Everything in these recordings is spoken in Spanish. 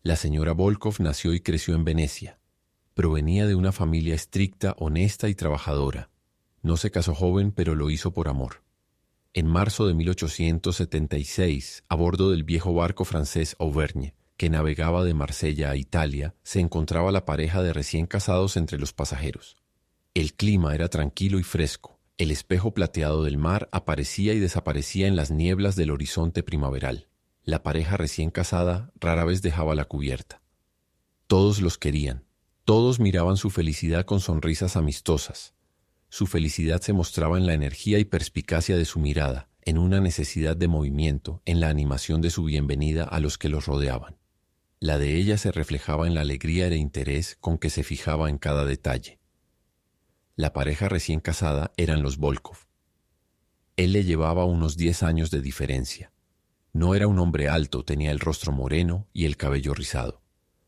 La señora Volkov nació y creció en Venecia. Provenía de una familia estricta, honesta y trabajadora. No se casó joven, pero lo hizo por amor. En marzo de 1876, a bordo del viejo barco francés Auvergne, que navegaba de Marsella a Italia, se encontraba la pareja de recién casados entre los pasajeros. El clima era tranquilo y fresco. El espejo plateado del mar aparecía y desaparecía en las nieblas del horizonte primaveral. La pareja recién casada rara vez dejaba la cubierta. Todos los querían. Todos miraban su felicidad con sonrisas amistosas. Su felicidad se mostraba en la energía y perspicacia de su mirada, en una necesidad de movimiento, en la animación de su bienvenida a los que los rodeaban. La de ella se reflejaba en la alegría e interés con que se fijaba en cada detalle. La pareja recién casada eran los Volkov. Él le llevaba unos 10 años de diferencia. No era un hombre alto, tenía el rostro moreno y el cabello rizado.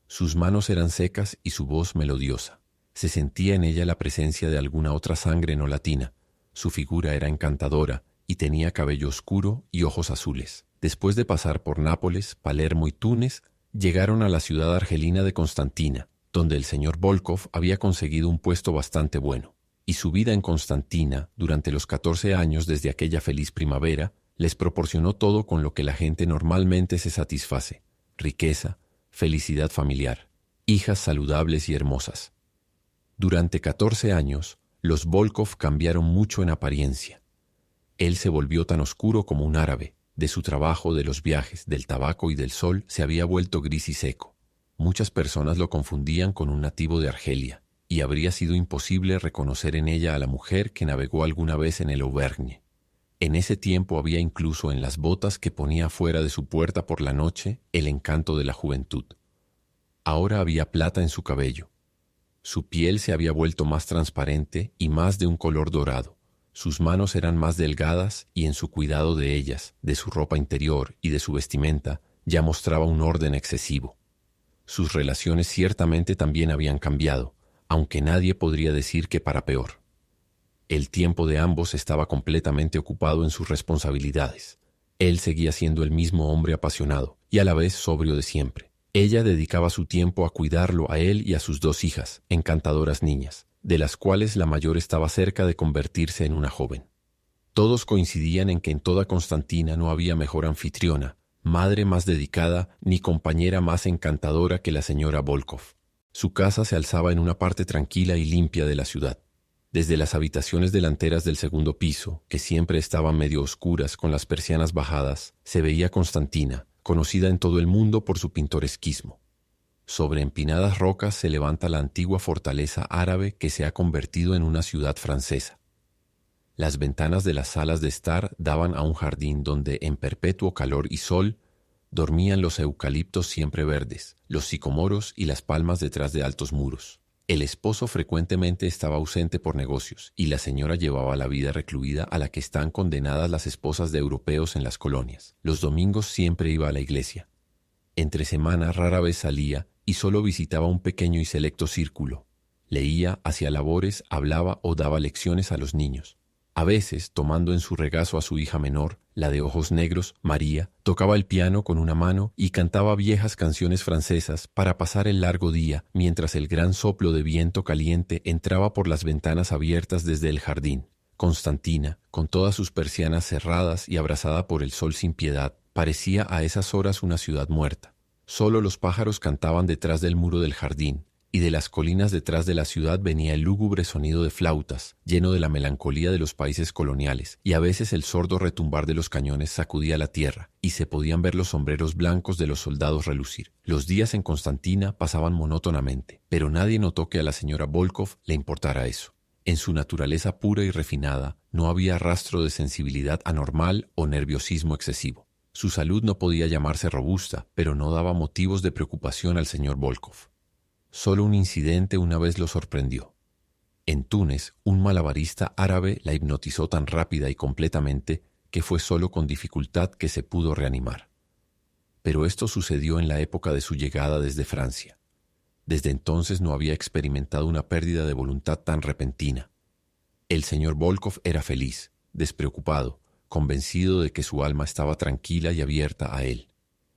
Sus manos eran secas y su voz melodiosa. Se sentía en ella la presencia de alguna otra sangre no latina. Su figura era encantadora y tenía cabello oscuro y ojos azules. Después de pasar por Nápoles, Palermo y Túnez, llegaron a la ciudad argelina de Constantina, donde el señor Volkov había conseguido un puesto bastante bueno. Y su vida en Constantina, durante los 14 años desde aquella feliz primavera, les proporcionó todo con lo que la gente normalmente se satisface: riqueza, felicidad familiar, hijas saludables y hermosas. Durante 14 años, los Volkov cambiaron mucho en apariencia. Él se volvió tan oscuro como un árabe. De su trabajo, de los viajes, del tabaco y del sol, se había vuelto gris y seco. Muchas personas lo confundían con un nativo de Argelia, y habría sido imposible reconocer en ella a la mujer que navegó alguna vez en el Auvergne. En ese tiempo había incluso en las botas que ponía fuera de su puerta por la noche el encanto de la juventud. Ahora había plata en su cabello. Su piel se había vuelto más transparente y más de un color dorado. Sus manos eran más delgadas y en su cuidado de ellas, de su ropa interior y de su vestimenta, ya mostraba un orden excesivo. Sus relaciones ciertamente también habían cambiado, aunque nadie podría decir que para peor. El tiempo de ambos estaba completamente ocupado en sus responsabilidades. Él seguía siendo el mismo hombre apasionado y a la vez sobrio de siempre. Ella dedicaba su tiempo a cuidarlo a él y a sus 2 hijas, encantadoras niñas, de las cuales la mayor estaba cerca de convertirse en una joven. Todos coincidían en que en toda Constantina no había mejor anfitriona, madre más dedicada ni compañera más encantadora que la señora Volkov. Su casa se alzaba en una parte tranquila y limpia de la ciudad. Desde las habitaciones delanteras del segundo piso, que siempre estaban medio oscuras con las persianas bajadas, se veía Constantina, conocida en todo el mundo por su pintoresquismo. Sobre empinadas rocas se levanta la antigua fortaleza árabe que se ha convertido en una ciudad francesa. Las ventanas de las salas de estar daban a un jardín donde, en perpetuo calor y sol, dormían los eucaliptos siempre verdes, los sicomoros y las palmas detrás de altos muros. El esposo frecuentemente estaba ausente por negocios y la señora llevaba la vida recluida a la que están condenadas las esposas de europeos en las colonias. Los domingos siempre iba a la iglesia. Entre semana rara vez salía y solo visitaba un pequeño y selecto círculo. Leía, hacía labores, hablaba o daba lecciones a los niños. A veces, tomando en su regazo a su hija menor, la de ojos negros, María, tocaba el piano con una mano y cantaba viejas canciones francesas para pasar el largo día, mientras el gran soplo de viento caliente entraba por las ventanas abiertas desde el jardín. Constantina, con todas sus persianas cerradas y abrazada por el sol sin piedad, parecía a esas horas una ciudad muerta. Solo los pájaros cantaban detrás del muro del jardín, y de las colinas detrás de la ciudad venía el lúgubre sonido de flautas, lleno de la melancolía de los países coloniales, y a veces el sordo retumbar de los cañones sacudía la tierra, y se podían ver los sombreros blancos de los soldados relucir. Los días en Constantina pasaban monótonamente, pero nadie notó que a la señora Volkov le importara eso. En su naturaleza pura y refinada no había rastro de sensibilidad anormal o nerviosismo excesivo. Su salud no podía llamarse robusta, pero no daba motivos de preocupación al señor Volkov. Solo un incidente una vez lo sorprendió. En Túnez, un malabarista árabe la hipnotizó tan rápida y completamente que fue solo con dificultad que se pudo reanimar. Pero esto sucedió en la época de su llegada desde Francia. Desde entonces no había experimentado una pérdida de voluntad tan repentina. El señor Volkov era feliz, despreocupado, convencido de que su alma estaba tranquila y abierta a él.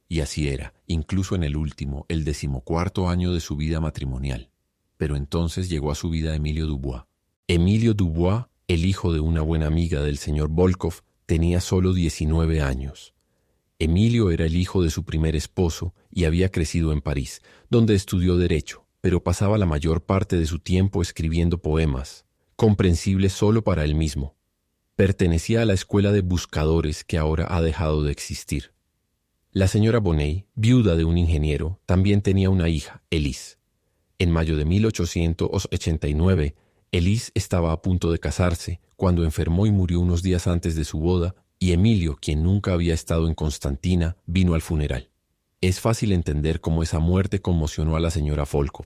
Y así era, incluso en el último, el 14º año de su vida matrimonial. Pero entonces llegó a su vida Emilio Dubois. Emilio Dubois, el hijo de una buena amiga del señor Volkov, tenía solo 19 años. Emilio era el hijo de su primer esposo y había crecido en París, donde estudió Derecho, pero pasaba la mayor parte de su tiempo escribiendo poemas, comprensibles solo para él mismo. Pertenecía a la escuela de buscadores que ahora ha dejado de existir. La señora Bonnet, viuda de un ingeniero, también tenía una hija, Elise. En mayo de 1889, Elise estaba a punto de casarse cuando enfermó y murió unos días antes de su boda, y Emilio, quien nunca había estado en Constantina, vino al funeral. Es fácil entender cómo esa muerte conmocionó a la señora Volkov,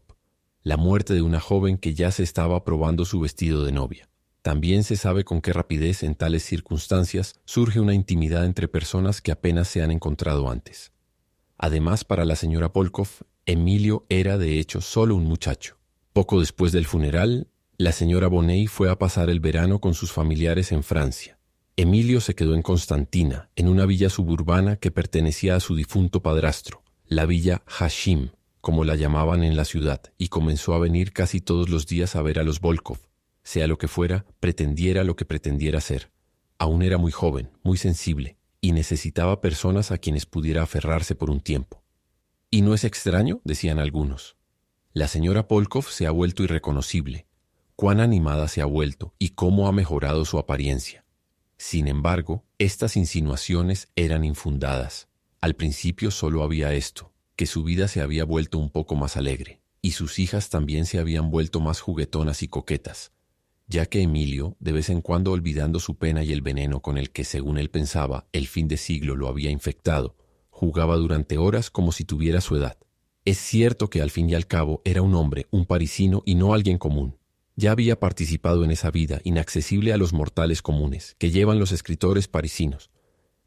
la muerte de una joven que ya se estaba probando su vestido de novia. También se sabe con qué rapidez en tales circunstancias surge una intimidad entre personas que apenas se han encontrado antes. Además, para la señora Volkov, Emilio era de hecho solo un muchacho. Poco después del funeral, la señora Bonnet fue a pasar el verano con sus familiares en Francia. Emilio se quedó en Constantina, en una villa suburbana que pertenecía a su difunto padrastro, la villa Hashim, como la llamaban en la ciudad, y comenzó a venir casi todos los días a ver a los Volkov, sea lo que fuera, pretendiera lo que pretendiera ser. Aún era muy joven, muy sensible, y necesitaba personas a quienes pudiera aferrarse por un tiempo. Y no es extraño, decían algunos. La señora Volkov se ha vuelto irreconocible. Cuán animada se ha vuelto y cómo ha mejorado su apariencia. Sin embargo, estas insinuaciones eran infundadas. Al principio solo había esto, que su vida se había vuelto un poco más alegre, y sus hijas también se habían vuelto más juguetonas y coquetas, ya que Emilio, de vez en cuando olvidando su pena y el veneno con el que, según él pensaba, el fin de siglo lo había infectado, jugaba durante horas como si tuviera su edad. Es cierto que al fin y al cabo era un hombre, un parisino y no alguien común. Ya había participado en esa vida inaccesible a los mortales comunes que llevan los escritores parisinos.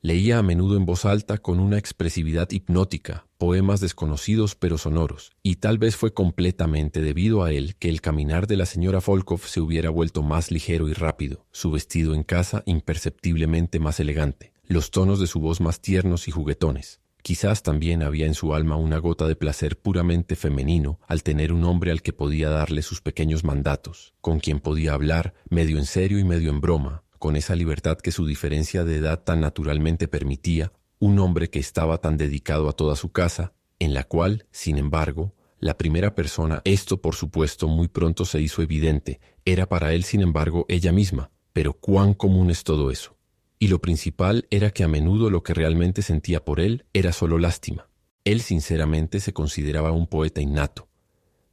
Leía a menudo en voz alta con una expresividad hipnótica, poemas desconocidos pero sonoros, y tal vez fue completamente debido a él que el caminar de la señora Volkov se hubiera vuelto más ligero y rápido, su vestido en casa imperceptiblemente más elegante, los tonos de su voz más tiernos y juguetones. Quizás también había en su alma una gota de placer puramente femenino al tener un hombre al que podía darle sus pequeños mandatos, con quien podía hablar, medio en serio y medio en broma, con esa libertad que su diferencia de edad tan naturalmente permitía, un hombre que estaba tan dedicado a toda su casa, en la cual, sin embargo, la primera persona, esto por supuesto muy pronto se hizo evidente, era para él sin embargo ella misma, pero cuán común es todo eso. Y lo principal era que a menudo lo que realmente sentía por él era solo lástima. Él sinceramente se consideraba un poeta innato.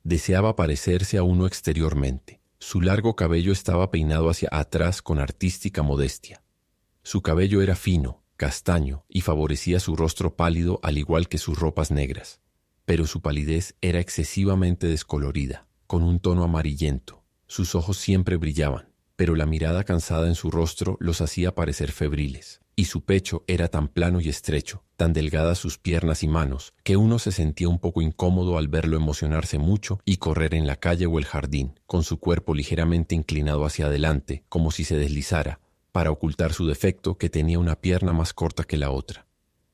Deseaba parecerse a uno exteriormente. Su largo cabello estaba peinado hacia atrás con artística modestia. Su cabello era fino, castaño, y favorecía su rostro pálido al igual que sus ropas negras. Pero su palidez era excesivamente descolorida, con un tono amarillento. Sus ojos siempre brillaban, pero la mirada cansada en su rostro los hacía parecer febriles, y su pecho era tan plano y estrecho, tan delgadas sus piernas y manos, que uno se sentía un poco incómodo al verlo emocionarse mucho y correr en la calle o el jardín, con su cuerpo ligeramente inclinado hacia adelante, como si se deslizara, para ocultar su defecto que tenía una pierna más corta que la otra.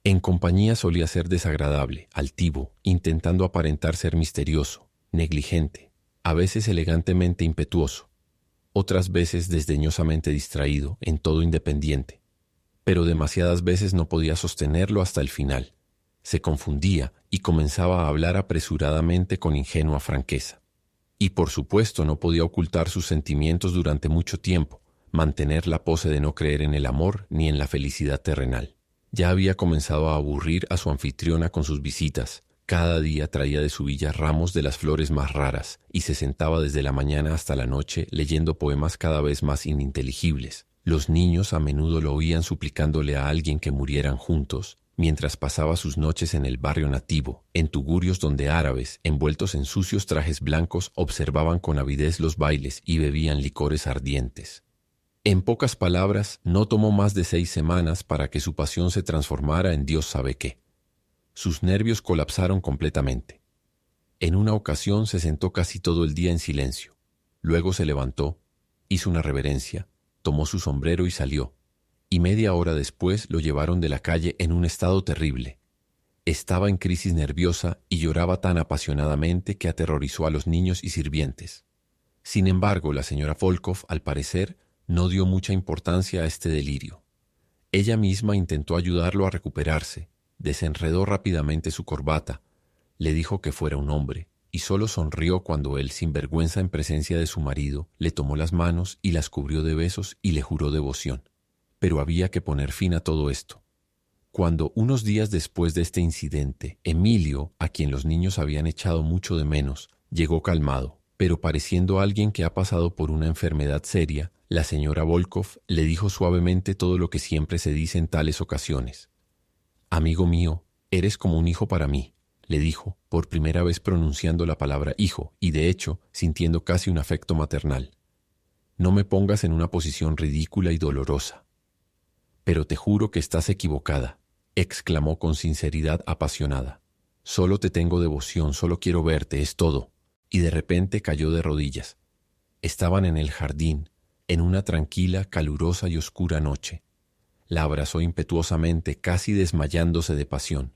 En compañía solía ser desagradable, altivo, intentando aparentar ser misterioso, negligente, a veces elegantemente impetuoso, otras veces desdeñosamente distraído, en todo independiente. Pero demasiadas veces no podía sostenerlo hasta el final. Se confundía y comenzaba a hablar apresuradamente con ingenua franqueza. Y por supuesto no podía ocultar sus sentimientos durante mucho tiempo, mantener la pose de no creer en el amor ni en la felicidad terrenal. Ya había comenzado a aburrir a su anfitriona con sus visitas. Cada día traía de su villa ramos de las flores más raras y se sentaba desde la mañana hasta la noche leyendo poemas cada vez más ininteligibles. Los niños a menudo lo oían suplicándole a alguien que murieran juntos, mientras pasaba sus noches en el barrio nativo, en tugurios donde árabes, envueltos en sucios trajes blancos, observaban con avidez los bailes y bebían licores ardientes. En pocas palabras, no tomó más de 6 semanas para que su pasión se transformara en Dios sabe qué. Sus nervios colapsaron completamente. En una ocasión se sentó casi todo el día en silencio. Luego se levantó, hizo una reverencia, tomó su sombrero y salió. Y media hora después lo llevaron de la calle en un estado terrible. Estaba en crisis nerviosa y lloraba tan apasionadamente que aterrorizó a los niños y sirvientes. Sin embargo, la señora Volkov, al parecer, no dio mucha importancia a este delirio. Ella misma intentó ayudarlo a recuperarse, desenredó rápidamente su corbata, le dijo que fuera un hombre, y solo sonrió cuando él, sin vergüenza en presencia de su marido, le tomó las manos y las cubrió de besos y le juró devoción. Pero había que poner fin a todo esto. Cuando, unos días después de este incidente, Emilio, a quien los niños habían echado mucho de menos, llegó calmado, pero pareciendo alguien que ha pasado por una enfermedad seria, la señora Volkov le dijo suavemente todo lo que siempre se dice en tales ocasiones. «Amigo mío, eres como un hijo para mí», le dijo, por primera vez pronunciando la palabra hijo y, de hecho, sintiendo casi un afecto maternal. «No me pongas en una posición ridícula y dolorosa». «Pero te juro que estás equivocada», exclamó con sinceridad apasionada. «Solo te tengo devoción, solo quiero verte, es todo». Y de repente cayó de rodillas. Estaban en el jardín, en una tranquila, calurosa y oscura noche. La abrazó impetuosamente, casi desmayándose de pasión.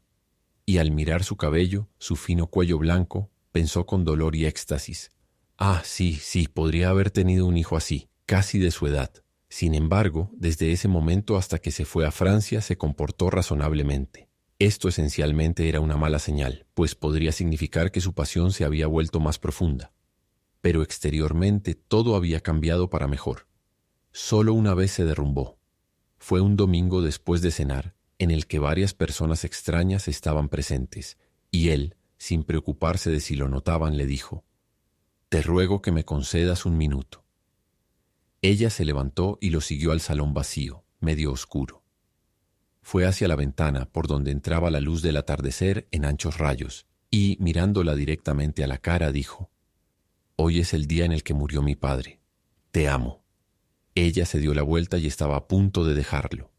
Y al mirar su cabello, su fino cuello blanco, pensó con dolor y éxtasis. Ah, sí, podría haber tenido un hijo así, casi de su edad. Sin embargo, desde ese momento hasta que se fue a Francia se comportó razonablemente. Esto esencialmente era una mala señal, pues podría significar que su pasión se había vuelto más profunda. Pero exteriormente todo había cambiado para mejor. Solo una vez se derrumbó. Fue un domingo después de cenar, en el que varias personas extrañas estaban presentes, y él, sin preocuparse de si lo notaban, le dijo: «Te ruego que me concedas un minuto». Ella se levantó y lo siguió al salón vacío, medio oscuro. Fue hacia la ventana por donde entraba la luz del atardecer en anchos rayos, y, mirándola directamente a la cara, dijo: «Hoy es el día en el que murió mi padre. Te amo». Ella se dio la vuelta y estaba a punto de dejarlo.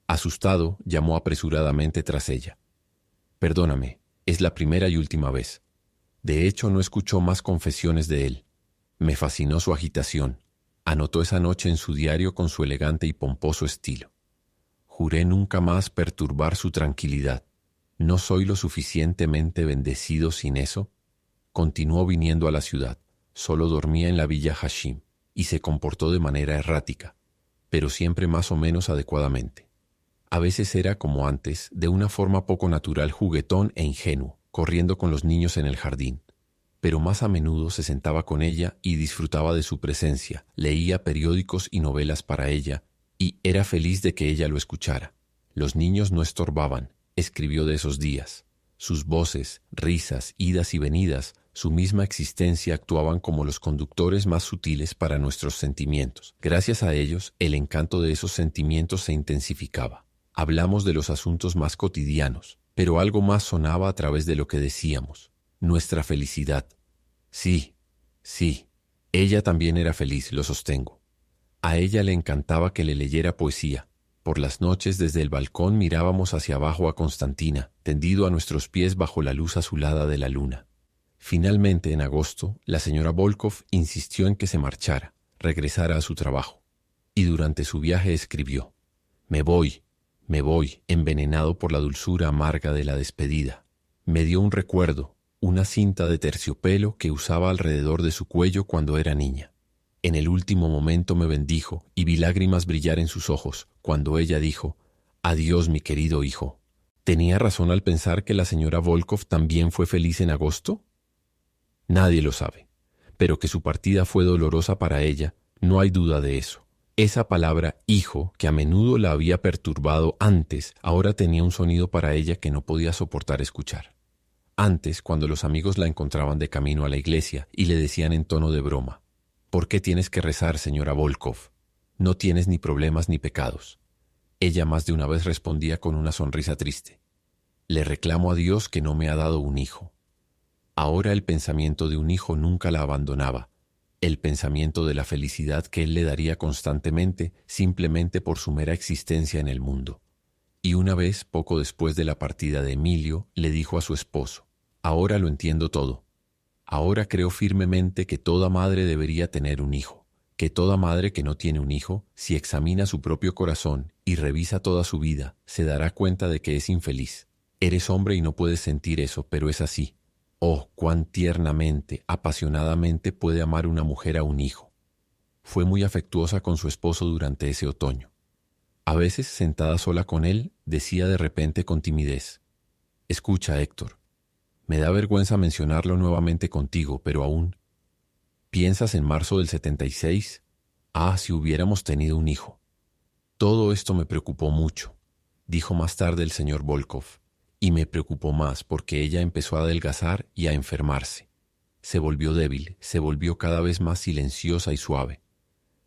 Asustado, llamó apresuradamente tras ella. «Perdóname, es la primera y última vez». De hecho, no escuchó más confesiones de él. Me fascinó su agitación. Anotó esa noche en su diario con su elegante y pomposo estilo. Juré nunca más perturbar su tranquilidad. ¿No soy lo suficientemente bendecido sin eso? Continuó viniendo a la ciudad. Solo dormía en la villa Hashim y se comportó de manera errática, pero siempre más o menos adecuadamente. A veces era, como antes, de una forma poco natural, juguetón e ingenuo, corriendo con los niños en el jardín. Pero más a menudo se sentaba con ella y disfrutaba de su presencia, leía periódicos y novelas para ella, y era feliz de que ella lo escuchara. Los niños no estorbaban, escribió de esos días. Sus voces, risas, idas y venidas, su misma existencia actuaban como los conductores más sutiles para nuestros sentimientos. Gracias a ellos, el encanto de esos sentimientos se intensificaba. Hablamos de los asuntos más cotidianos, pero algo más sonaba a través de lo que decíamos. Nuestra felicidad. Sí, ella también era feliz, lo sostengo. A ella le encantaba que le leyera poesía. Por las noches desde el balcón mirábamos hacia abajo a Constantina, tendido a nuestros pies bajo la luz azulada de la luna. Finalmente, en agosto, la señora Volkov insistió en que se marchara, regresara a su trabajo. Y durante su viaje escribió: me voy, envenenado por la dulzura amarga de la despedida. Me dio un recuerdo, una cinta de terciopelo que usaba alrededor de su cuello cuando era niña. En el último momento me bendijo y vi lágrimas brillar en sus ojos cuando ella dijo: adiós, mi querido hijo. ¿Tenía razón al pensar que la señora Volkov también fue feliz en agosto? Nadie lo sabe, pero que su partida fue dolorosa para ella, no hay duda de eso. Esa palabra hijo, que a menudo la había perturbado antes, ahora tenía un sonido para ella que no podía soportar escuchar. Antes, cuando los amigos la encontraban de camino a la iglesia y le decían en tono de broma: ¿por qué tienes que rezar, señora Volkov? No tienes ni problemas ni pecados. Ella más de una vez respondía con una sonrisa triste: le reclamo a Dios que no me ha dado un hijo. Ahora el pensamiento de un hijo nunca la abandonaba, el pensamiento de la felicidad que él le daría constantemente simplemente por su mera existencia en el mundo. Y una vez, poco después de la partida de Emilio, le dijo a su esposo: ahora lo entiendo todo. Ahora creo firmemente que toda madre debería tener un hijo, que toda madre que no tiene un hijo, si examina su propio corazón y revisa toda su vida, se dará cuenta de que es infeliz. Eres hombre y no puedes sentir eso, pero es así. Oh, cuán tiernamente, apasionadamente puede amar una mujer a un hijo. Fue muy afectuosa con su esposo durante ese otoño. A veces, sentada sola con él, decía de repente con timidez: «Escucha, Héctor, me da vergüenza mencionarlo nuevamente contigo, pero aún... ¿Piensas en marzo del 76? Ah, si hubiéramos tenido un hijo». Todo esto me preocupó mucho, dijo más tarde el señor Volkov, y me preocupó más porque ella empezó a adelgazar y a enfermarse. Se volvió débil, se volvió cada vez más silenciosa y suave.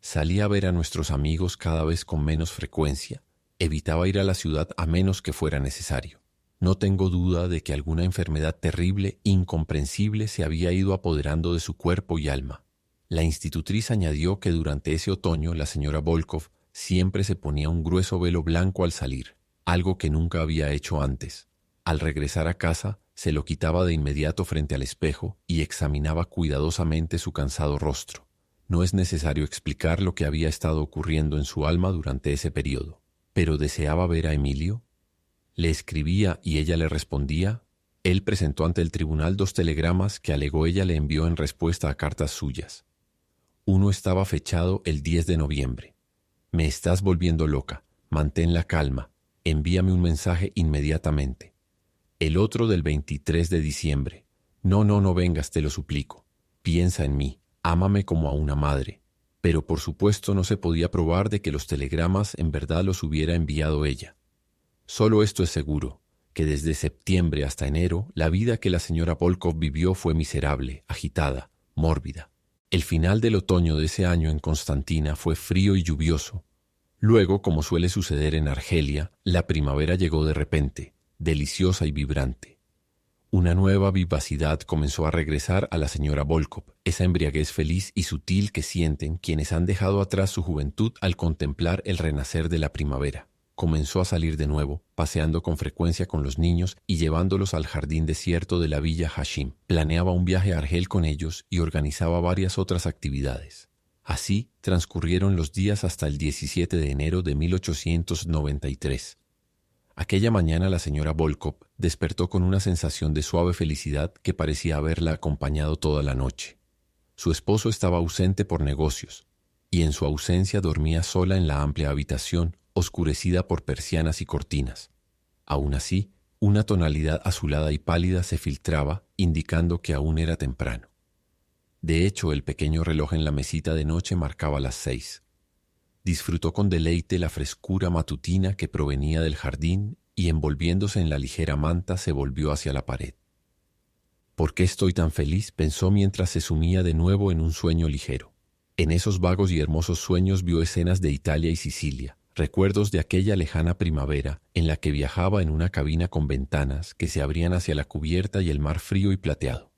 Salía a ver a nuestros amigos cada vez con menos frecuencia. Evitaba ir a la ciudad a menos que fuera necesario. No tengo duda de que alguna enfermedad terrible, incomprensible, se había ido apoderando de su cuerpo y alma. La institutriz añadió que durante ese otoño la señora Volkov siempre se ponía un grueso velo blanco al salir, algo que nunca había hecho antes. Al regresar a casa, se lo quitaba de inmediato frente al espejo y examinaba cuidadosamente su cansado rostro. No es necesario explicar lo que había estado ocurriendo en su alma durante ese periodo. ¿Pero deseaba ver a Emilio? Le escribía y ella le respondía. Él presentó ante el tribunal 2 telegramas que alegó ella le envió en respuesta a cartas suyas. Uno estaba fechado el 10 de noviembre. «Me estás volviendo loca. Mantén la calma. Envíame un mensaje inmediatamente». El otro del 23 de diciembre. No vengas, te lo suplico. Piensa en mí. Ámame como a una madre». Pero por supuesto no se podía probar de que los telegramas en verdad los hubiera enviado ella. Solo esto es seguro, que desde septiembre hasta enero la vida que la señora Volkov vivió fue miserable, agitada, mórbida. El final del otoño de ese año en Constantina fue frío y lluvioso. Luego, como suele suceder en Argelia, la primavera llegó de repente, deliciosa y vibrante. Una nueva vivacidad comenzó a regresar a la señora Volkov, esa embriaguez feliz y sutil que sienten quienes han dejado atrás su juventud al contemplar el renacer de la primavera. Comenzó a salir de nuevo, paseando con frecuencia con los niños y llevándolos al jardín desierto de la villa Hashim. Planeaba un viaje a Argel con ellos y organizaba varias otras actividades. Así transcurrieron los días hasta el 17 de enero de 1893. Aquella mañana la señora Volkov despertó con una sensación de suave felicidad que parecía haberla acompañado toda la noche. Su esposo estaba ausente por negocios, y en su ausencia dormía sola en la amplia habitación, oscurecida por persianas y cortinas. Aún así, una tonalidad azulada y pálida se filtraba, indicando que aún era temprano. De hecho, el pequeño reloj en la mesita de noche marcaba las 6. Disfrutó con deleite la frescura matutina que provenía del jardín y, envolviéndose en la ligera manta, se volvió hacia la pared. «¿Por qué estoy tan feliz?», pensó mientras se sumía de nuevo en un sueño ligero. En esos vagos y hermosos sueños vio escenas de Italia y Sicilia, recuerdos de aquella lejana primavera en la que viajaba en una cabina con ventanas que se abrían hacia la cubierta y el mar frío y plateado.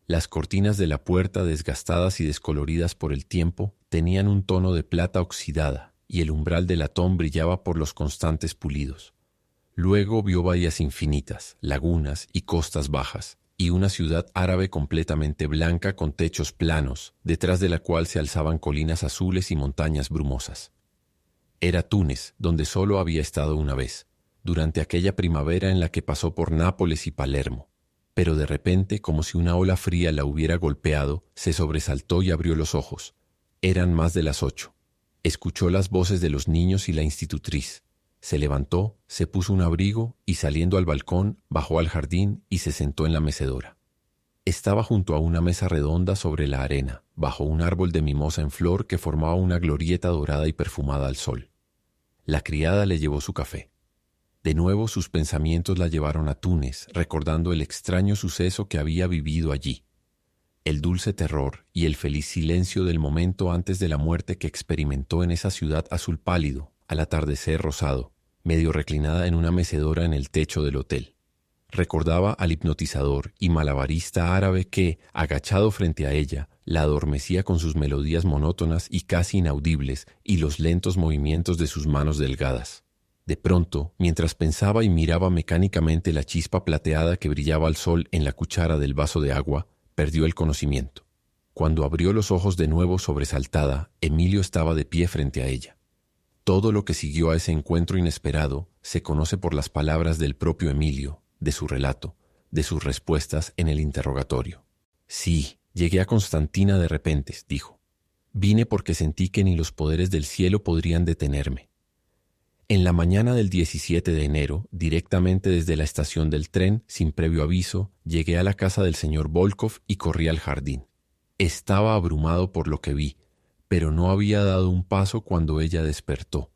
Las cortinas de la puerta, desgastadas y descoloridas por el tiempo, tenían un tono de plata oxidada y el umbral de latón brillaba por los constantes pulidos. Luego vio bahías infinitas, lagunas y costas bajas, y una ciudad árabe completamente blanca con techos planos, detrás de la cual se alzaban colinas azules y montañas brumosas. Era Túnez, donde solo había estado una vez, durante aquella primavera en la que pasó por Nápoles y Palermo. Pero de repente, como si una ola fría la hubiera golpeado, se sobresaltó y abrió los ojos. Eran más de las 8. Escuchó las voces de los niños y la institutriz. Se levantó, se puso un abrigo y, saliendo al balcón, bajó al jardín y se sentó en la mecedora. Estaba junto a una mesa redonda sobre la arena, bajo un árbol de mimosa en flor que formaba una glorieta dorada y perfumada al sol. La criada le llevó su café. De nuevo sus pensamientos la llevaron a Túnez, recordando el extraño suceso que había vivido allí, el dulce terror y el feliz silencio del momento antes de la muerte que experimentó en esa ciudad azul pálido, al atardecer rosado, medio reclinada en una mecedora en el techo del hotel. Recordaba al hipnotizador y malabarista árabe que, agachado frente a ella, la adormecía con sus melodías monótonas y casi inaudibles y los lentos movimientos de sus manos delgadas. De pronto, mientras pensaba y miraba mecánicamente la chispa plateada que brillaba al sol en la cuchara del vaso de agua, perdió el conocimiento. Cuando abrió los ojos de nuevo sobresaltada, Emilio estaba de pie frente a ella. Todo lo que siguió a ese encuentro inesperado se conoce por las palabras del propio Emilio, de su relato, de sus respuestas en el interrogatorio. Sí, llegué a Constantina de repente, dijo. Vine porque sentí que ni los poderes del cielo podrían detenerme. En la mañana del 17 de enero, directamente desde la estación del tren, sin previo aviso, llegué a la casa del señor Volkov y corrí al jardín. Estaba abrumado por lo que vi, pero no había dado un paso cuando ella despertó.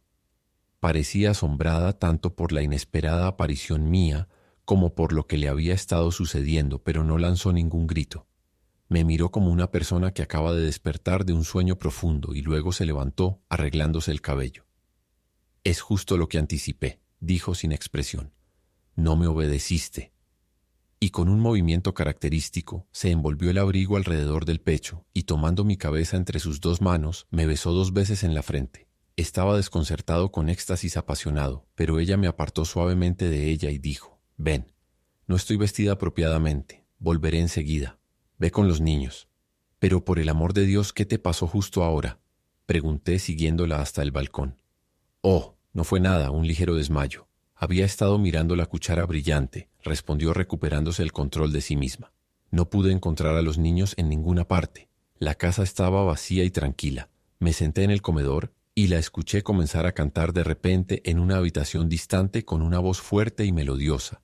Parecía asombrada tanto por la inesperada aparición mía como por lo que le había estado sucediendo, pero no lanzó ningún grito. Me miró como una persona que acaba de despertar de un sueño profundo y luego se levantó, arreglándose el cabello. «Es justo lo que anticipé», dijo sin expresión. «No me obedeciste». Y con un movimiento característico se envolvió el abrigo alrededor del pecho y tomando mi cabeza entre sus dos manos me besó 2 veces en la frente. Estaba desconcertado con éxtasis apasionado, pero ella me apartó suavemente de ella y dijo: «Ven, no estoy vestida apropiadamente, volveré enseguida. Ve con los niños». «Pero por el amor de Dios, ¿qué te pasó justo ahora?», pregunté siguiéndola hasta el balcón. «Oh, no fue nada, un ligero desmayo. Había estado mirando la cuchara brillante», respondió recuperándose el control de sí misma. «No pude encontrar a los niños en ninguna parte. La casa estaba vacía y tranquila. Me senté en el comedor y la escuché comenzar a cantar de repente en una habitación distante con una voz fuerte y melodiosa.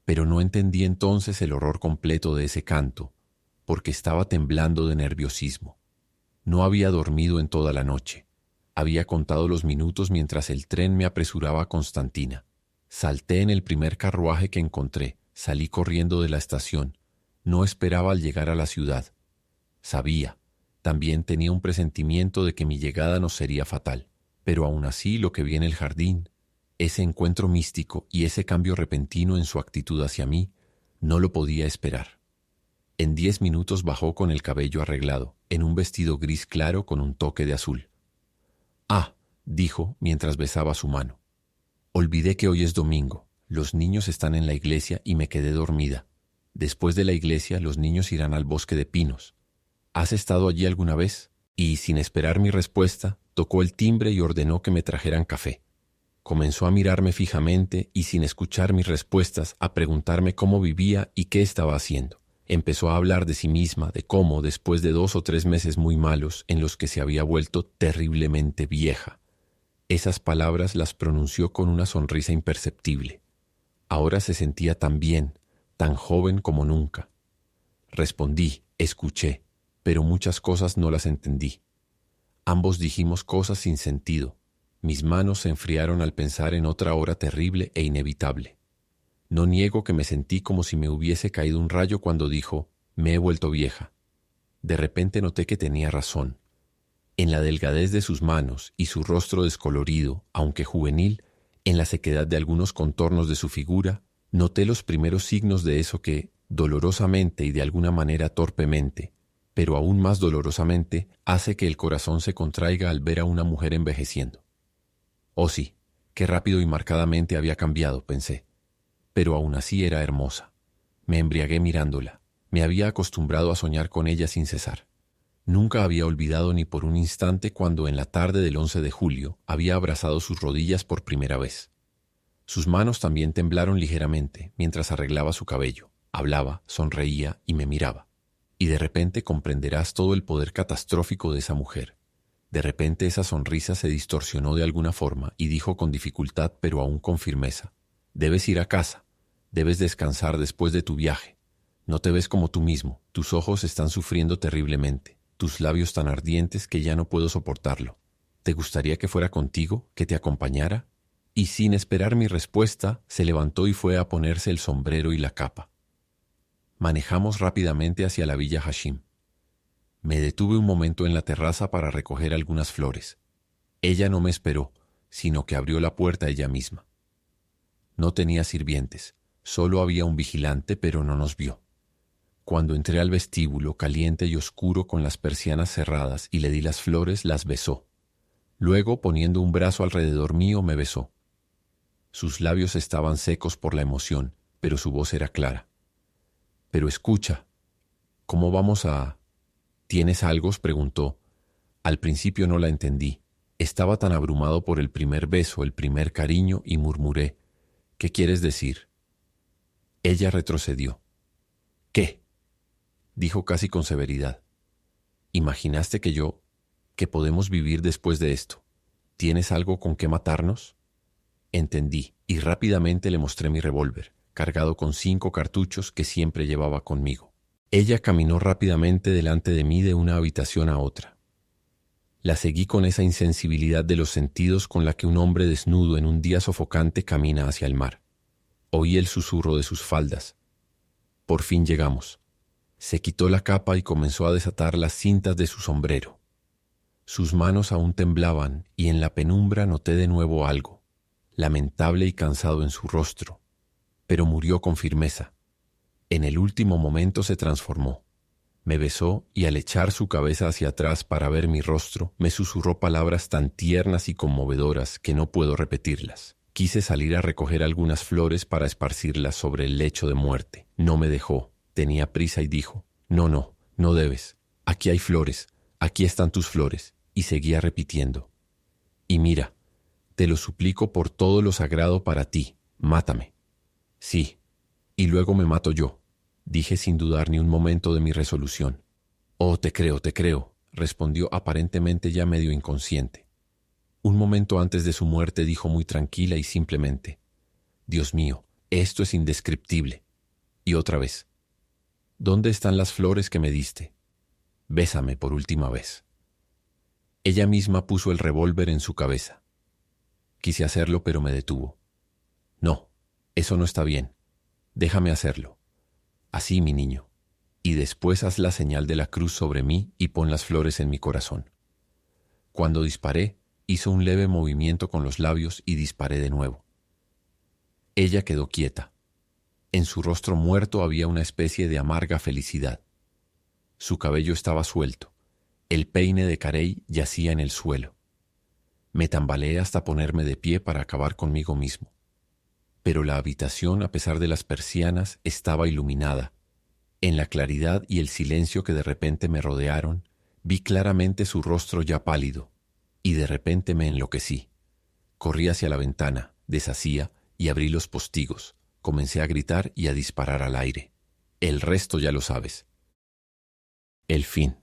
Pero no entendí entonces el horror completo de ese canto, porque estaba temblando de nerviosismo. No había dormido en toda la noche. Había contado los minutos mientras el tren me apresuraba a Constantina. Salté en el primer carruaje que encontré, salí corriendo de la estación. No esperaba al llegar a la ciudad. Sabía, también tenía un presentimiento de que mi llegada nos sería fatal. Pero aún así lo que vi en el jardín, ese encuentro místico y ese cambio repentino en su actitud hacia mí, no lo podía esperar. En 10 minutos bajó con el cabello arreglado, en un vestido gris claro con un toque de azul. «Ah», dijo mientras besaba su mano. «Olvidé que hoy es domingo. Los niños están en la iglesia y me quedé dormida. Después de la iglesia los niños irán al bosque de pinos. ¿Has estado allí alguna vez?». Y, sin esperar mi respuesta, tocó el timbre y ordenó que me trajeran café. Comenzó a mirarme fijamente y, sin escuchar mis respuestas, a preguntarme cómo vivía y qué estaba haciendo. Empezó a hablar de sí misma, de cómo, después de 2 o 3 meses muy malos, en los que se había vuelto terriblemente vieja. Esas palabras las pronunció con una sonrisa imperceptible. Ahora se sentía tan bien, tan joven como nunca. Respondí, escuché, pero muchas cosas no las entendí. Ambos dijimos cosas sin sentido. Mis manos se enfriaron al pensar en otra hora terrible e inevitable. No niego que me sentí como si me hubiese caído un rayo cuando dijo: «Me he vuelto vieja». De repente noté que tenía razón. En la delgadez de sus manos y su rostro descolorido, aunque juvenil, en la sequedad de algunos contornos de su figura, noté los primeros signos de eso que, dolorosamente y de alguna manera torpemente, pero aún más dolorosamente, hace que el corazón se contraiga al ver a una mujer envejeciendo. Oh sí, qué rápido y marcadamente había cambiado, pensé. Pero aún así era hermosa. Me embriagué mirándola. Me había acostumbrado a soñar con ella sin cesar. Nunca había olvidado ni por un instante cuando en la tarde del 11 de julio había abrazado sus rodillas por primera vez. Sus manos también temblaron ligeramente mientras arreglaba su cabello, hablaba, sonreía y me miraba. Y de repente comprenderás todo el poder catastrófico de esa mujer. De repente esa sonrisa se distorsionó de alguna forma y dijo con dificultad pero aún con firmeza: «Debes ir a casa. Debes descansar después de tu viaje. No te ves como tú mismo. Tus ojos están sufriendo terriblemente. Tus labios tan ardientes que ya no puedo soportarlo. ¿Te gustaría que fuera contigo, que te acompañara?». Y sin esperar mi respuesta, se levantó y fue a ponerse el sombrero y la capa. Manejamos rápidamente hacia la villa Hashim. Me detuve un momento en la terraza para recoger algunas flores. Ella no me esperó, sino que abrió la puerta ella misma. No tenía sirvientes. Solo había un vigilante, pero no nos vio. Cuando entré al vestíbulo, caliente y oscuro con las persianas cerradas, y le di las flores, las besó. Luego, poniendo un brazo alrededor mío, me besó. Sus labios estaban secos por la emoción, pero su voz era clara. «Pero escucha, ¿cómo vamos a...?» «¿Tienes algo?», preguntó. Al principio no la entendí. Estaba tan abrumado por el primer beso, el primer cariño, y murmuré: «¿Qué quieres decir?». Ella retrocedió. ¿Qué? Dijo casi con severidad. ¿Imaginaste que podemos vivir después de esto? ¿Tienes algo con qué matarnos? Entendí, y rápidamente le mostré mi revólver, cargado con 5 cartuchos que siempre llevaba conmigo. Ella caminó rápidamente delante de mí de una habitación a otra. La seguí con esa insensibilidad de los sentidos con la que un hombre desnudo en un día sofocante camina hacia el mar. Oí el susurro de sus faldas. Por fin llegamos. Se quitó la capa y comenzó a desatar las cintas de su sombrero. Sus manos aún temblaban y en la penumbra noté de nuevo algo, lamentable y cansado en su rostro, pero murió con firmeza. En el último momento se transformó. Me besó y al echar su cabeza hacia atrás para ver mi rostro, me susurró palabras tan tiernas y conmovedoras que no puedo repetirlas. Quise salir a recoger algunas flores para esparcirlas sobre el lecho de muerte. No me dejó. Tenía prisa y dijo, no, no debes. Aquí hay flores. Aquí están tus flores. Y seguía repitiendo. Y mira, te lo suplico por todo lo sagrado para ti. Mátame. Sí. Y luego me mato yo. Dije sin dudar ni un momento de mi resolución. Oh, te creo, respondió aparentemente ya medio inconsciente. Un momento antes de su muerte dijo muy tranquila y simplemente, Dios mío, esto es indescriptible. Y otra vez, ¿dónde están las flores que me diste? Bésame por última vez. Ella misma puso el revólver en su cabeza. Quise hacerlo, pero me detuvo. No, eso no está bien. Déjame hacerlo. Así, mi niño, y después haz la señal de la cruz sobre mí y pon las flores en mi corazón. Cuando disparé, hizo un leve movimiento con los labios y disparé de nuevo. Ella quedó quieta. En su rostro muerto había una especie de amarga felicidad. Su cabello estaba suelto. El peine de Carey yacía en el suelo. Me tambaleé hasta ponerme de pie para acabar conmigo mismo. Pero la habitación, a pesar de las persianas, estaba iluminada. En la claridad y el silencio que de repente me rodearon, vi claramente su rostro ya pálido, y de repente me enloquecí. Corrí hacia la ventana, deshacía y abrí los postigos. Comencé a gritar y a disparar al aire. El resto ya lo sabes. El fin.